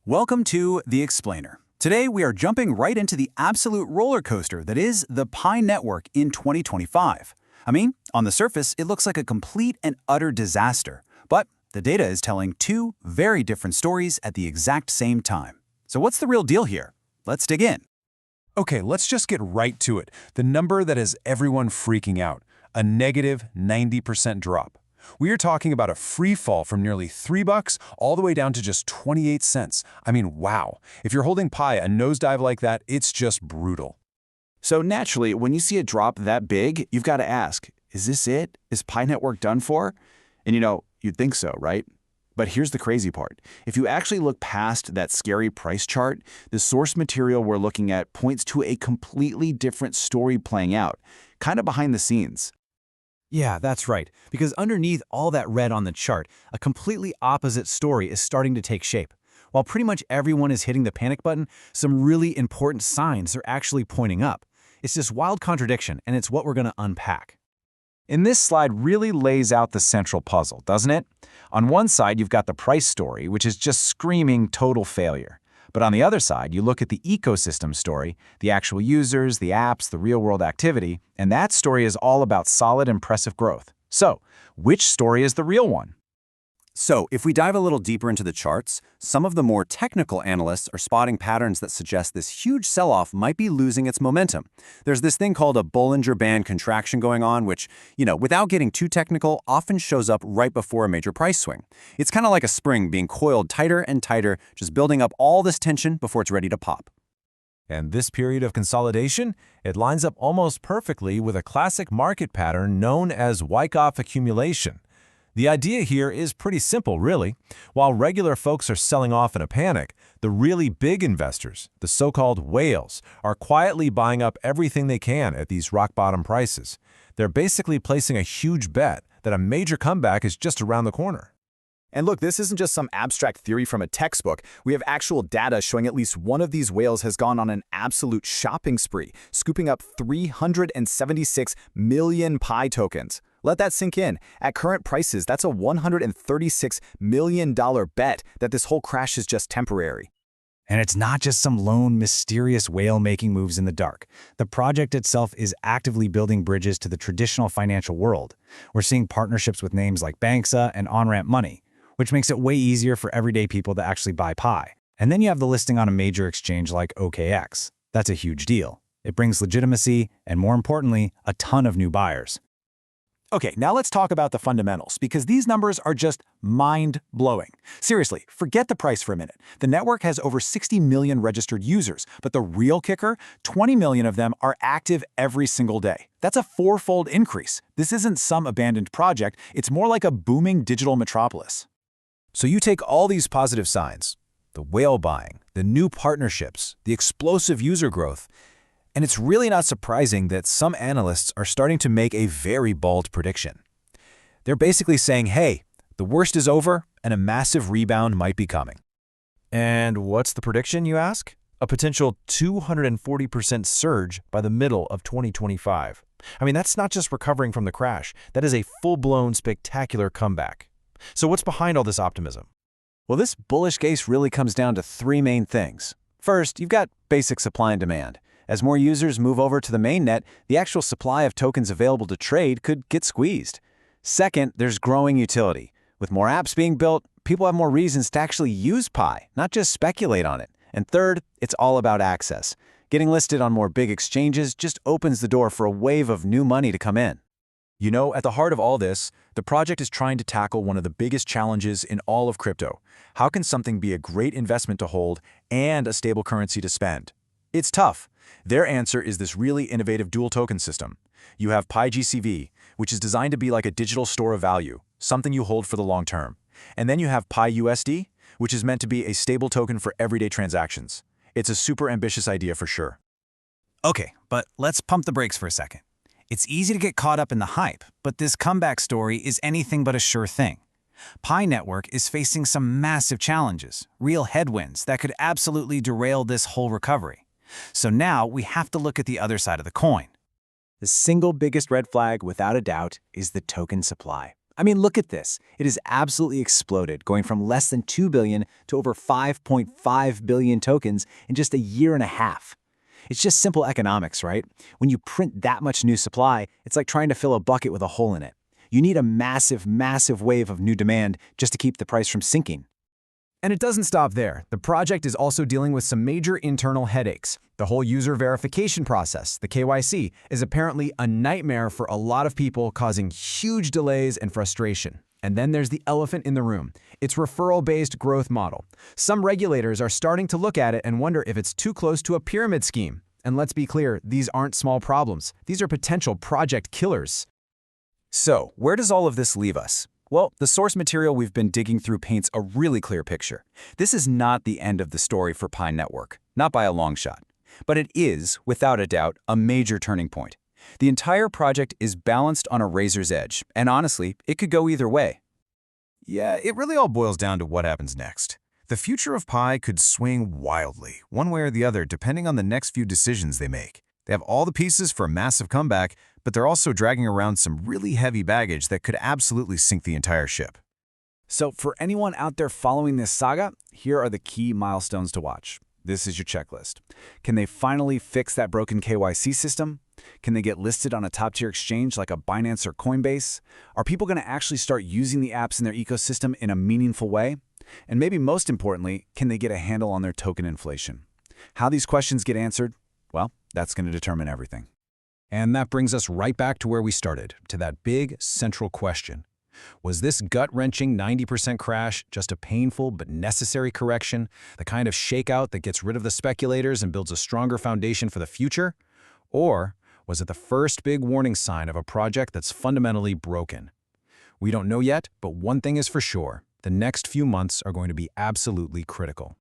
Welcome to The Explainer. Today, we are jumping right into the absolute roller coaster that is the Pi network in 2025. I mean, on the surface, it looks like a complete and utter disaster, but the data is telling two very different stories at the exact same time. So what's the real deal here? Let's dig in. Okay, let's just get right to it. The number that has everyone freaking out, a negative 90% drop. We are talking about a free fall from nearly $3 all the way down to just 28 cents. I mean, wow. If you're holding Pi, a nosedive like that, it's just brutal. So naturally, when you see a drop that big, you've got to ask, is this it? Is Pi Network done for? And you'd think so, right? But here's the crazy part. If you actually look past that scary price chart, the source material we're looking at points to a completely different story playing out, kind of behind the scenes. Yeah, that's right, because underneath all that red on the chart, a completely opposite story is starting to take shape. While pretty much everyone is hitting the panic button, some really important signs are actually pointing up. It's this wild contradiction, and it's what we're going to unpack. And this slide really lays out the central puzzle, doesn't it? On one side, you've got the price story, which is just screaming total failure. But on the other side, you look at the ecosystem story, the actual users, the apps, the real-world activity, and that story is all about solid, impressive growth. So, which story is the real one? So, if we dive a little deeper into the charts, some of the more technical analysts are spotting patterns that suggest this huge sell-off might be losing its momentum. There's this thing called a Bollinger Band contraction going on, which, without getting too technical, often shows up right before a major price swing. It's kind of like a spring being coiled tighter and tighter, just building up all this tension before it's ready to pop. And this period of consolidation, it lines up almost perfectly with a classic market pattern known as Wyckoff accumulation. The idea here is pretty simple, really. While regular folks are selling off in a panic, the really big investors, the so-called whales, are quietly buying up everything they can at these rock-bottom prices. They're basically placing a huge bet that a major comeback is just around the corner. And look, this isn't just some abstract theory from a textbook. We have actual data showing at least one of these whales has gone on an absolute shopping spree, scooping up 376 million Pi tokens. Let that sink in. At current prices, that's a $136 million bet that this whole crash is just temporary. And it's not just some lone, mysterious whale making moves in the dark. The project itself is actively building bridges to the traditional financial world. We're seeing partnerships with names like Banksa and OnRamp Money, which makes it way easier for everyday people to actually buy Pi. And then you have the listing on a major exchange like OKX. That's a huge deal. It brings legitimacy and, more importantly, a ton of new buyers. Okay, now let's talk about the fundamentals, because these numbers are just mind-blowing. Seriously, forget the price for a minute. The network has over 60 million registered users, but the real kicker, 20 million of them are active every single day. That's a four-fold increase. This isn't some abandoned project, it's more like a booming digital metropolis. So you take all these positive signs, the whale buying, the new partnerships, the explosive user growth, and it's really not surprising that some analysts are starting to make a very bold prediction. They're basically saying, hey, the worst is over and a massive rebound might be coming. And what's the prediction, you ask? A potential 240% surge by the middle of 2025. I mean, that's not just recovering from the crash. That is a full-blown, spectacular comeback. So what's behind all this optimism? Well, this bullish case really comes down to three main things. First, you've got basic supply and demand. As more users move over to the mainnet, the actual supply of tokens available to trade could get squeezed. Second, there's growing utility. With more apps being built, people have more reasons to actually use Pi, not just speculate on it. And third, it's all about access. Getting listed on more big exchanges just opens the door for a wave of new money to come in. At the heart of all this, the project is trying to tackle one of the biggest challenges in all of crypto. How can something be a great investment to hold and a stable currency to spend? It's tough. Their answer is this really innovative dual token system. You have PiGCV, which is designed to be like a digital store of value, something you hold for the long term. And then you have PiUSD, which is meant to be a stable token for everyday transactions. It's a super ambitious idea for sure. Okay, but let's pump the brakes for a second. It's easy to get caught up in the hype, but this comeback story is anything but a sure thing. Pi Network is facing some massive challenges, real headwinds that could absolutely derail this whole recovery. So now we have to look at the other side of the coin. The single biggest red flag, without a doubt, is the token supply. I mean, look at this. It has absolutely exploded, going from less than 2 billion to over 5.5 billion tokens in just a year and a half. It's just simple economics, right? When you print that much new supply, it's like trying to fill a bucket with a hole in it. You need a massive, massive wave of new demand just to keep the price from sinking. And it doesn't stop there. The project is also dealing with some major internal headaches. The whole user verification process, the KYC, is apparently a nightmare for a lot of people, causing huge delays and frustration. And then there's the elephant in the room, its referral-based growth model. Some regulators are starting to look at it and wonder if it's too close to a pyramid scheme. And let's be clear, these aren't small problems. These are potential project killers. So, where does all of this leave us? Well, the source material we've been digging through paints a really clear picture. This is not the end of the story for Pi Network, not by a long shot. But it is, without a doubt, a major turning point. The entire project is balanced on a razor's edge, and honestly, it could go either way. Yeah, it really all boils down to what happens next. The future of Pi could swing wildly, one way or the other, depending on the next few decisions they make. They have all the pieces for a massive comeback, but they're also dragging around some really heavy baggage that could absolutely sink the entire ship. So for anyone out there following this saga, here are the key milestones to watch. This is your checklist. Can they finally fix that broken KYC system? Can they get listed on a top-tier exchange like a Binance or Coinbase? Are people going to actually start using the apps in their ecosystem in a meaningful way? And maybe most importantly, can they get a handle on their token inflation? How these questions get answered? Well, that's going to determine everything. And that brings us right back to where we started, to that big central question. Was this gut-wrenching 90% crash just a painful but necessary correction, the kind of shakeout that gets rid of the speculators and builds a stronger foundation for the future? Or was it the first big warning sign of a project that's fundamentally broken? We don't know yet, but one thing is for sure. The next few months are going to be absolutely critical.